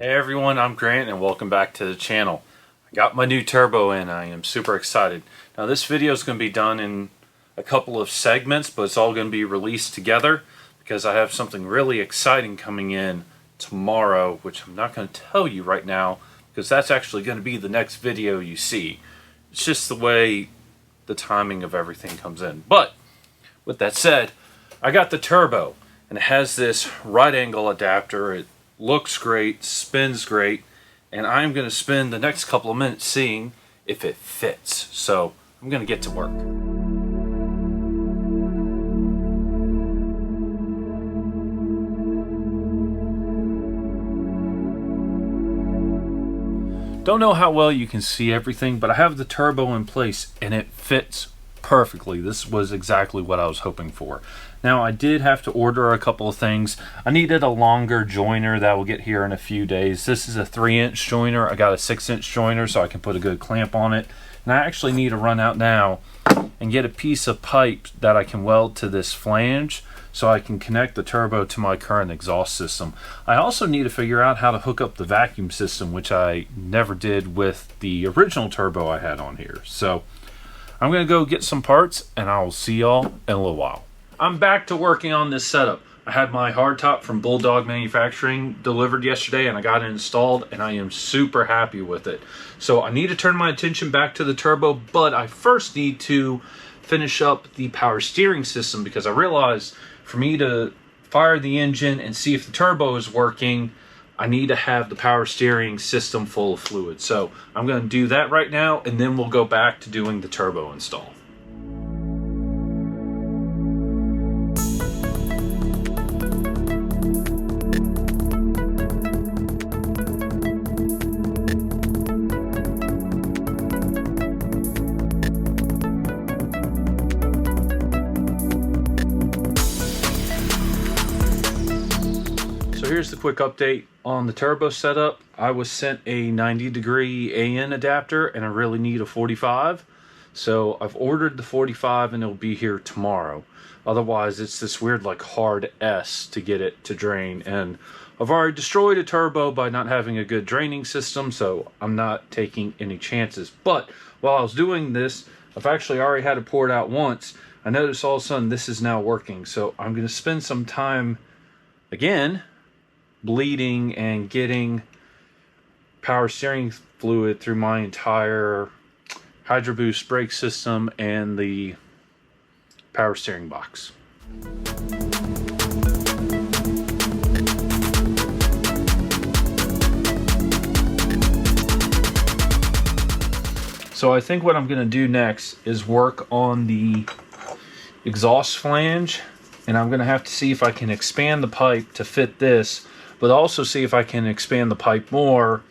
Hey everyone, I'm Grant and welcome back to the channel. I got my new turbo in. I am super excited. Now this video is going to be done in a couple of segments, but it's all going to be released together because I have something really exciting coming in tomorrow, which I'm not going to tell you right now because that's actually going to be the next video you see. It's just the way the timing of everything comes in. But with that said, I got the turbo and it has this right angle adapter. It looks great, spins great, and I'm going to spend the next couple of minutes seeing if it fits. So I'm going to get to work. Don't know how well you can see everything, but I have the turbo in place and it fits perfectly. This was exactly what I was hoping for. Now I did have to order a couple of things. I needed a longer joiner that will get here in a few days. This is a 3-inch joiner. I got a 6-inch joiner so I can put a good clamp on it. And I actually need to run out now and get a piece of pipe that I can weld to this flange so I can connect the turbo to my current exhaust system. I also need to figure out how to hook up the vacuum system, which I never did with the original turbo I had on here. So I'm gonna go get some parts and I'll see y'all in a little while. I'm back to working on this setup. I had my hardtop from Bulldog Manufacturing delivered yesterday and I got it installed and I am super happy with it. So I need to turn my attention back to the turbo, but I first need to finish up the power steering system because I realized for me to fire the engine and see if the turbo is working, I need to have the power steering system full of fluid. So I'm going to do that right now and then we'll go back to doing the turbo install. Here's the quick update on the turbo setup. I was sent a 90-degree AN adapter and I really need a 45. So I've ordered the 45 and it'll be here tomorrow. Otherwise it's this weird like hard S to get it to drain. And I've already destroyed a turbo by not having a good draining system, so I'm not taking any chances. But while I was doing this, I've actually already had it poured out once. I noticed all of a sudden this is now working. So I'm going to spend some time again bleeding and getting power steering fluid through my entire Hydro Boost brake system and the power steering box. So I think what I'm going to do next is work on the exhaust flange, and I'm going to have to see if I can expand the pipe to fit this, but also see if I can expand the pipe more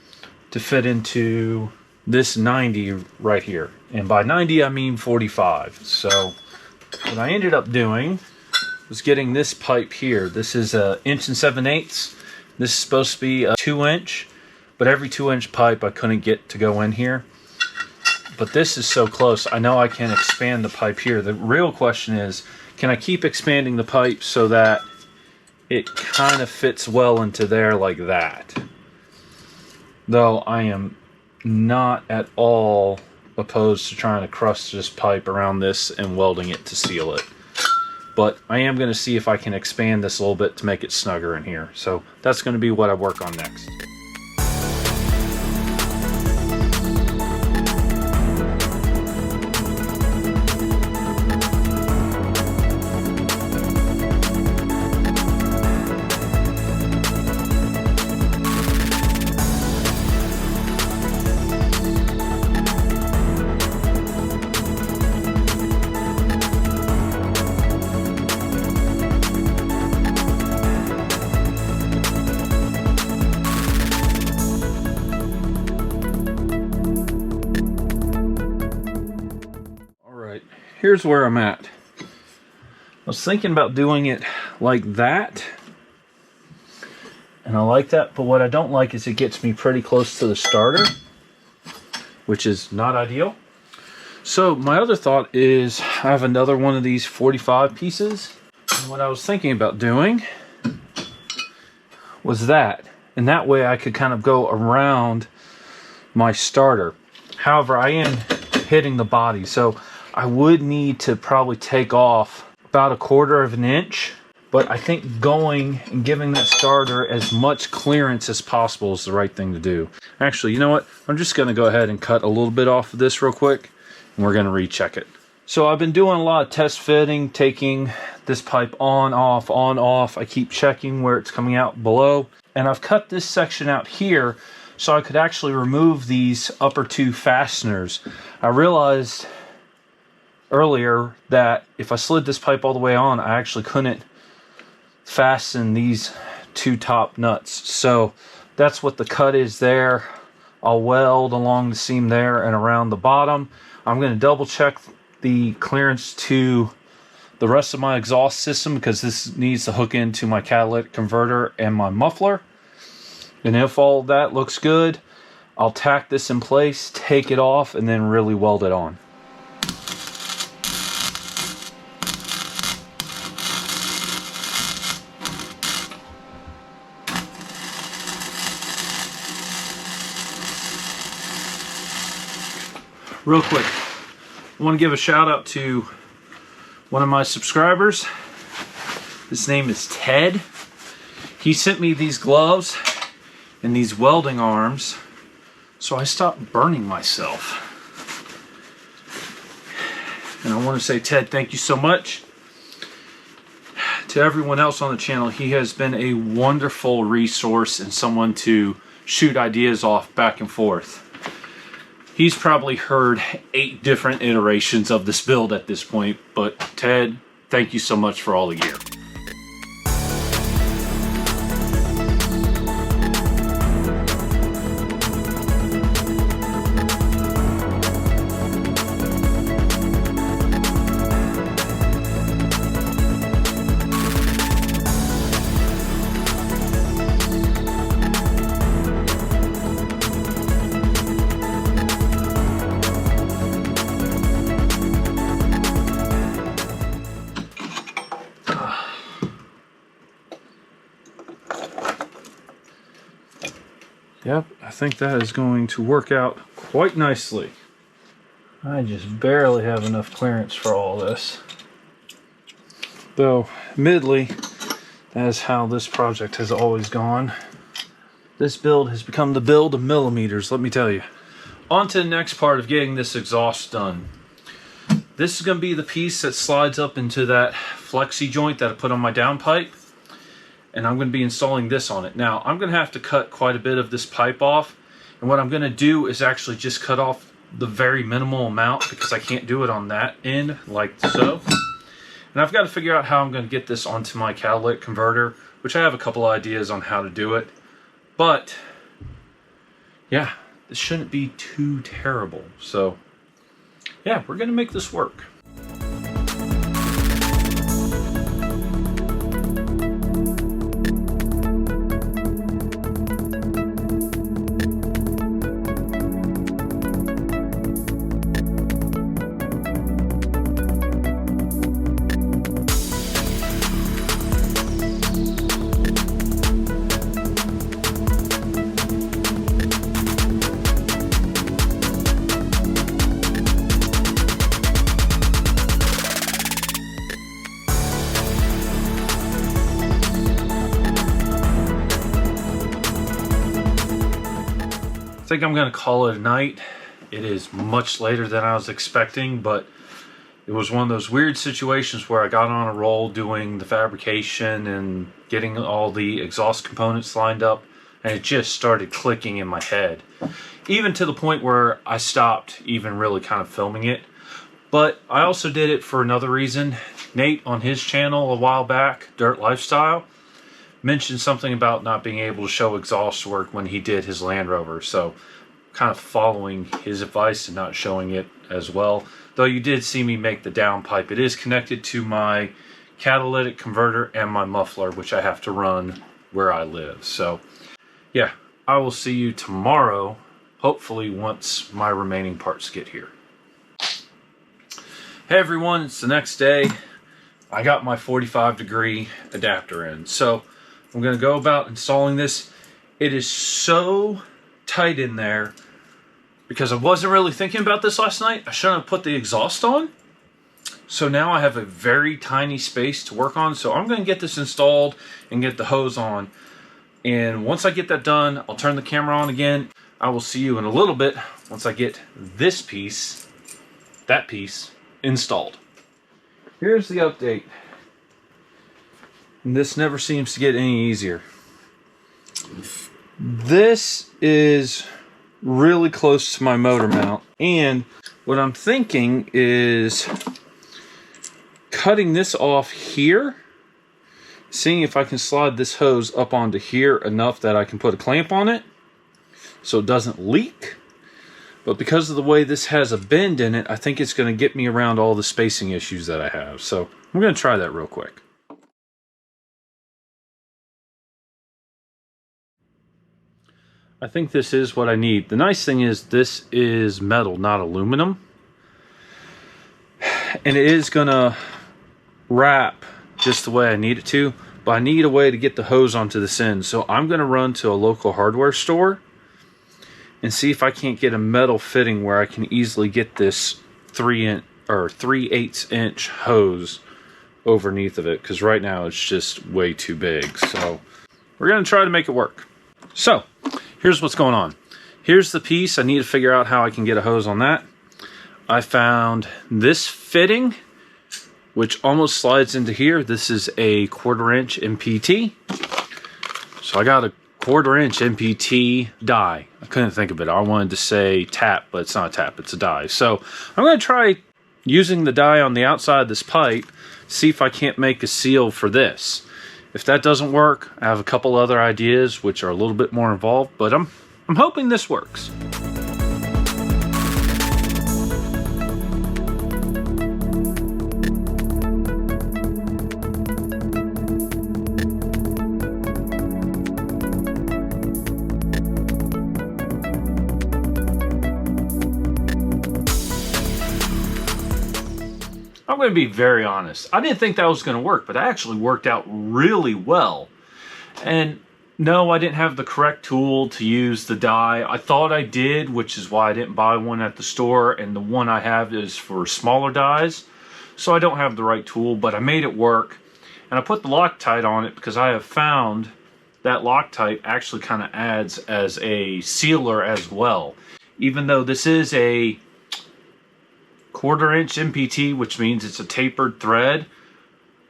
to fit into this 90 right here. And by 90 I mean 45. So what I ended up doing was getting this pipe here. This is a 1 7/8 inches. This is supposed to be a 2-inch, but every 2-inch pipe I couldn't get to go in here. But this is so close, I know I can expand the pipe here. The real question is, can I keep expanding the pipe so that it kind of fits well into there like that? Though I am not at all opposed to trying to crush this pipe around this and welding it to seal it. But I am going to see if I can expand this a little bit to make it snugger in here. So that's going to be what I work on next. Here's where I'm at. I was thinking about doing it like that, and I like that, but what I don't like is it gets me pretty close to the starter, which is not ideal. So my other thought is I have another one of these 45 pieces, and what I was thinking about doing was that. and that way I could kind of go around my starter. However, I am hitting the body, so I would need to probably take off about 1/4 of an inch, but I think going and giving that starter as much clearance as possible is the right thing to do. Actually, you know what? I'm just going to go ahead and cut a little bit off of this real quick, and we're going to recheck it. So I've been doing a lot of test fitting, taking this pipe on, off. I keep checking where it's coming out below, and I've cut this section out here so I could actually remove these upper 2 fasteners. I realized earlier that if I slid this pipe all the way on, I actually couldn't fasten these 2 top nuts. So that's what the cut is there. I'll weld along the seam there and around the bottom. I'm going to double check the clearance to the rest of my exhaust system, because this needs to hook into my catalytic converter and my muffler. And if all that looks good, I'll tack this in place, take it off, and then really weld it on. Real quick, I want to give a shout out to one of my subscribers. His name is Ted. He sent me these gloves and these welding arms so I stopped burning myself. And I want to say, Ted, thank you so much. To everyone else on the channel, he has been a wonderful resource and someone to shoot ideas off back and forth. He's probably heard 8 different iterations of this build at this point, but Ted, thank you so much for all the gear. Yep, I think that is going to work out quite nicely. I just barely have enough clearance for all this. Though, admittedly, that is how this project has always gone. This build has become the build of millimeters, let me tell you. On to the next part of getting this exhaust done. This is going to be the piece that slides up into that flexi joint that I put on my downpipe. And I'm going to be installing this on it. Now, I'm going to have to cut quite a bit of this pipe off. And what I'm going to do is actually just cut off the very minimal amount, because I can't do it on that end like so. And I've got to figure out how I'm going to get this onto my catalytic converter, which I have a couple ideas on how to do it. But, yeah, this shouldn't be too terrible. So, yeah, we're going to make this work. I think I'm going to call it a night. It is much later than I was expecting, but it was one of those weird situations where I got on a roll doing the fabrication and getting all the exhaust components lined up, and it just started clicking in my head. Even to the point where I stopped even really kind of filming it. But I also did it for another reason. Nate on his channel a while back, Dirt Lifestyle, mentioned something about not being able to show exhaust work when he did his Land Rover, so kind of following his advice and not showing it as well. Though you did see me make the downpipe. It is connected to my catalytic converter and my muffler, which I have to run where I live. So yeah, I will see you tomorrow, hopefully once my remaining parts get here. Hey everyone, it's the next day. I got my 45-degree adapter in, so I'm going to go about installing this It is so tight in there because I wasn't really thinking about this last night. I shouldn't have put the exhaust on. So now I have a very tiny space to work on. So I'm going to get this installed and get the hose on. And once I get that done, I'll turn the camera on again. I will see you in a little bit once I get this piece, that piece, installed. Here's the update. And this never seems to get any easier. This is really close to my motor mount. And what I'm thinking is cutting this off here, seeing if I can slide this hose up onto here enough that I can put a clamp on it so it doesn't leak. But because of the way this has a bend in it, I think it's going to get me around all the spacing issues that I have. So I'm going to try that real quick. I think this is what I need. The nice thing is this is metal, not aluminum. And it is going to wrap just the way I need it to. But I need a way to get the hose onto this end. So I'm going to run to a local hardware store and see if I can't get a metal fitting where I can easily get this 3/8 inch hose underneath of it, because right now it's just way too big. So we're going to try to make it work. So here's what's going on. Here's the piece. I need to figure out how I can get a hose on that. I found this fitting, which almost slides into here. This is a 1/4 inch MPT. So I got a 1/4 inch MPT die. I couldn't think of it. I wanted to say tap, but it's not a tap, it's a die. So I'm going to try using the die on the outside of this pipe, see if I can't make a seal for this. If that doesn't work, I have a couple other ideas which are a little bit more involved, but I'm hoping this works. I'm going to be very honest. I didn't think that was going to work, but it actually worked out really well. And no, I didn't have the correct tool to use the die. I thought I did, which is why I didn't buy one at the store. And the one I have is for smaller dies. So I don't have the right tool, but I made it work. And I put the Loctite on it because I have found that Loctite actually kind of adds as a sealer as well. Even though this is a 1/4 inch MPT, which means it's a tapered thread,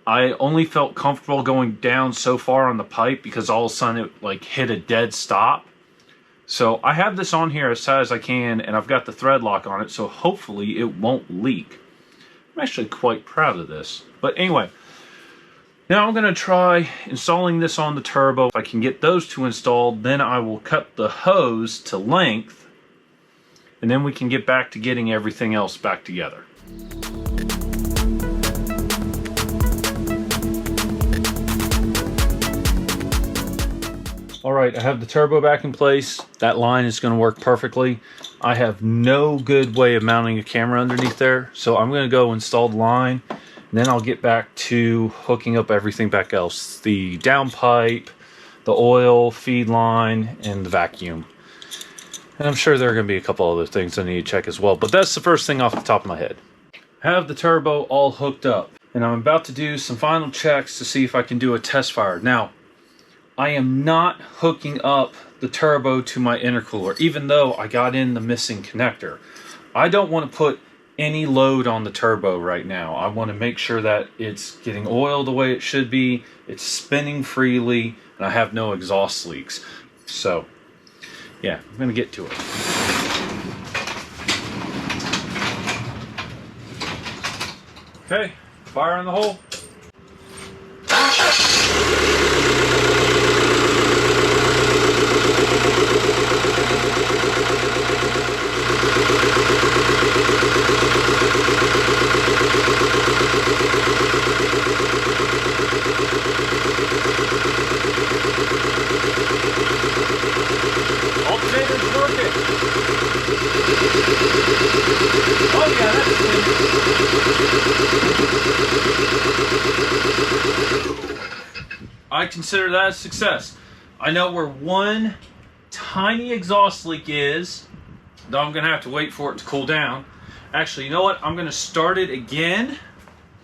I only felt comfortable going down so far on the pipe because all of a sudden it like hit a dead stop. So I have this on here as tight as I can, and I've got the thread lock on it, so hopefully it won't leak. I'm actually quite proud of this. But anyway, now I'm going to try installing this on the turbo. If I can get those two installed, then I will cut the hose to length, and then we can get back to getting everything else back together. All right, I have the turbo back in place. That line is going to work perfectly. I have no good way of mounting a camera underneath there, so I'm going to go install the line, and then I'll get back to hooking up everything back else. The downpipe, the oil, feed line, and the vacuum. And I'm sure there are going to be a couple other things I need to check as well, but that's the first thing off the top of my head. I have the turbo all hooked up, and I'm about to do some final checks to see if I can do a test fire. Now, I am not hooking up the turbo to my intercooler, even though I got in the missing connector. I don't want to put any load on the turbo right now. I want to make sure that it's getting oil the way it should be, it's spinning freely, and I have no exhaust leaks. So yeah, I'm going to get to it. Okay, fire in the hole. Alternator's working. Oh yeah, that's clean. I consider that a success. I know where one tiny exhaust leak is, though I'm going to have to wait for it to cool down. Actually, you know what? I'm going to start it again,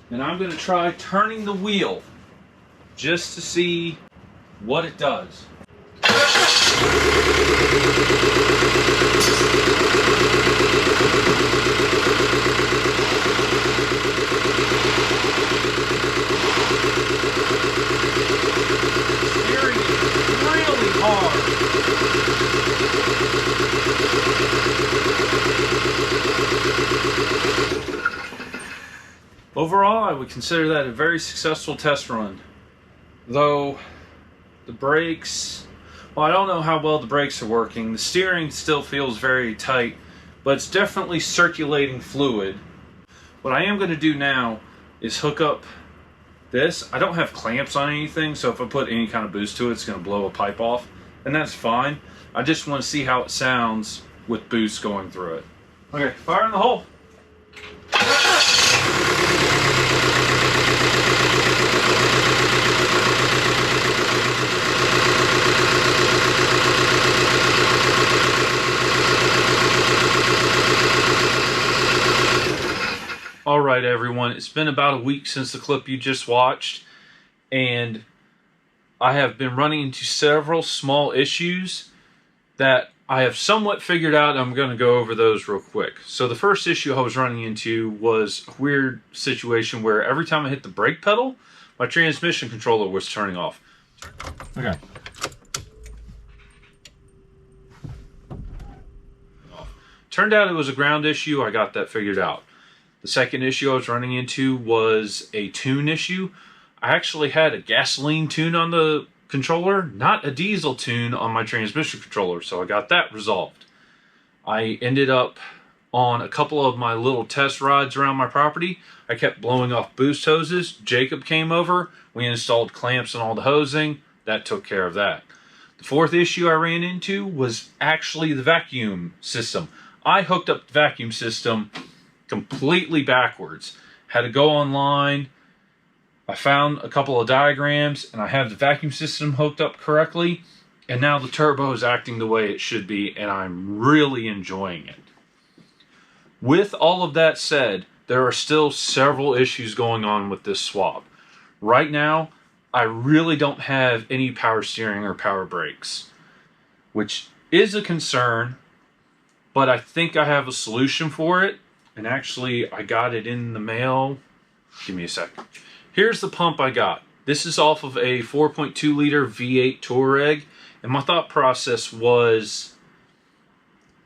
and I'm going to try turning the wheel just to see what it does. Steering is really hard. Overall, I would consider that a very successful test run. Though the brakes, well, I don't know how well the brakes are working. The steering still feels very tight, but it's definitely circulating fluid. What I am going to do now is hook up this. I don't have clamps on anything, so if I put any kind of boost to it, it's going to blow a pipe off, and that's fine. I just want to see how it sounds with boost going through it. Okay, fire in the hole. Alright everyone, it's been about a week since the clip you just watched, and I have been running into several small issues that I have somewhat figured out. I'm going to go over those real quick. So the first issue I was running into was a weird situation where every time I hit the brake pedal, my transmission controller was turning off. Okay. Turned out it was a ground issue. I got that figured out. The second issue I was running into was a tune issue. I actually had a gasoline tune on the controller, not a diesel tune on my transmission controller, so I got that resolved. I ended up on a couple of my little test rides around my property. I kept blowing off boost hoses. Jacob came over. We installed clamps on all the hosing. That took care of that. The fourth issue I ran into was actually the vacuum system. I hooked up the vacuum system completely backwards. Had to go online. I found a couple of diagrams, and I have the vacuum system hooked up correctly, and now the turbo is acting the way it should be, and I'm really enjoying it. With all of that said, there are still several issues going on with this swap. Right now, I really don't have any power steering or power brakes, which is a concern, but I think I have a solution for it. And actually, I got it in the mail. Give me a second. Here's the pump I got. This is off of a 4.2 liter V8 Touareg. And my thought process was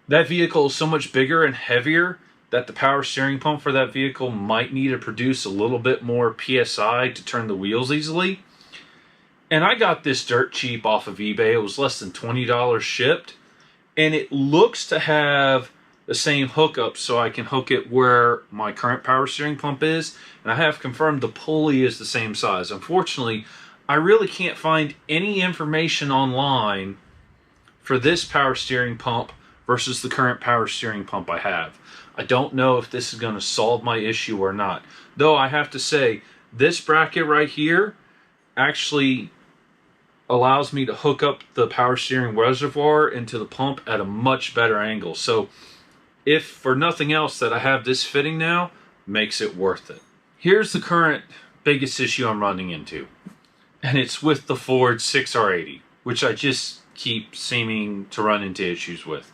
that vehicle is so much bigger and heavier that the power steering pump for that vehicle might need to produce a little bit more PSI to turn the wheels easily. And I got this dirt cheap off of eBay. It was less than $20 shipped. And it looks to have the same hookup, so I can hook it where my current power steering pump is, and I have confirmed the pulley is the same size. Unfortunately, I really can't find any information online for this power steering pump versus the current power steering pump I have. I don't know if this is going to solve my issue or not. Though I have to say, this bracket right here actually allows me to hook up the power steering reservoir into the pump at a much better angle. So if for nothing else that I have this fitting now, makes it worth it. Here's the current biggest issue I'm running into, and it's with the Ford 6R80, which I just keep seeming to run into issues with.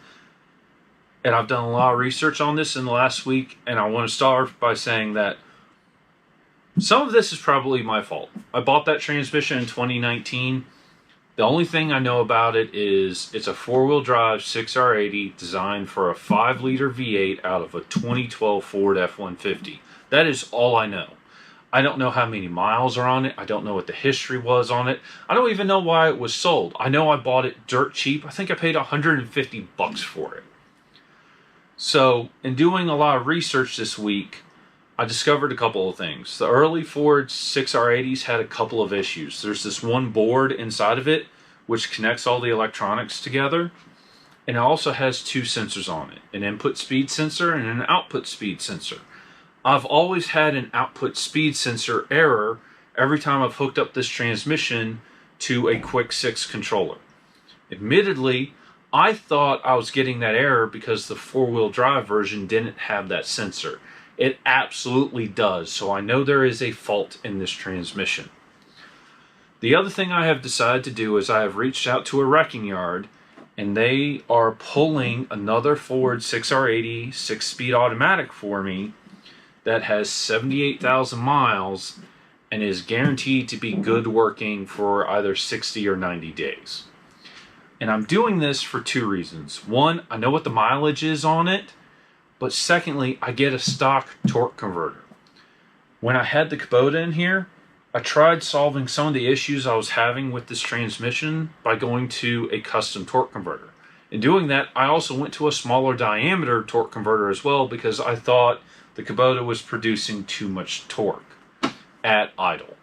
And I've done a lot of research on this in the last week, and I want to start by saying that some of this is probably my fault. I bought that transmission in 2019. The only thing I know about it is it's a four-wheel drive 6R80 designed for a 5-liter V8 out of a 2012 Ford F-150. That is all I know. I don't know how many miles are on it. I don't know what the history was on it. I don't even know why it was sold. I know I bought it dirt cheap. I think I paid $150 for it. So, in doing a lot of research this week, I discovered a couple of things. The early Ford 6R80s had a couple of issues. There's this one board inside of it which connects all the electronics together, and it also has two sensors on it, an input speed sensor and an output speed sensor. I've always had an output speed sensor error every time I've hooked up this transmission to a Quick 6 controller. Admittedly, I thought I was getting that error because the four-wheel drive version didn't have that sensor. It absolutely does, so I know there is a fault in this transmission. The other thing I have decided to do is I have reached out to a wrecking yard, and they are pulling another Ford 6R80 6-speed automatic for me that has 78,000 miles and is guaranteed to be good working for either 60 or 90 days. And I'm doing this for two reasons. One, I know what the mileage is on it, but secondly, I get a stock torque converter. When I had the Kubota in here, I tried solving some of the issues I was having with this transmission by going to a custom torque converter. In doing that, I also went to a smaller diameter torque converter as well because I thought the Kubota was producing too much torque at idle.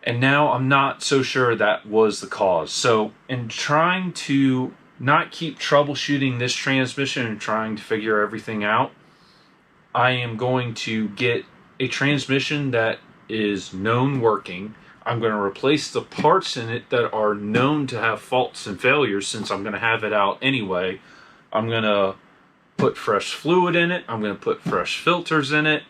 And now I'm not so sure that was the cause. So in trying to not keep troubleshooting this transmission and trying to figure everything out, I am going to get a transmission that is known working. I'm going to replace the parts in it that are known to have faults and failures since I'm going to have it out anyway. I'm going to put fresh fluid in it. I'm going to put fresh filters in it.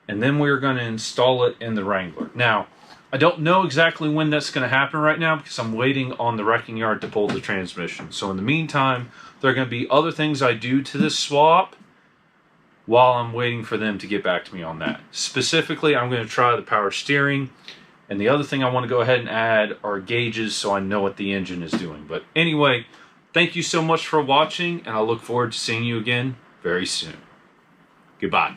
And then we're going to install it in the Wrangler. Now, I don't know exactly when that's going to happen right now because I'm waiting on the wrecking yard to pull the transmission. So in the meantime, there are going to be other things I do to this swap while I'm waiting for them to get back to me on that. Specifically, I'm going to try the power steering. And the other thing I want to go ahead and add are gauges so I know what the engine is doing. But anyway, thank you so much for watching, and I look forward to seeing you again very soon. Goodbye.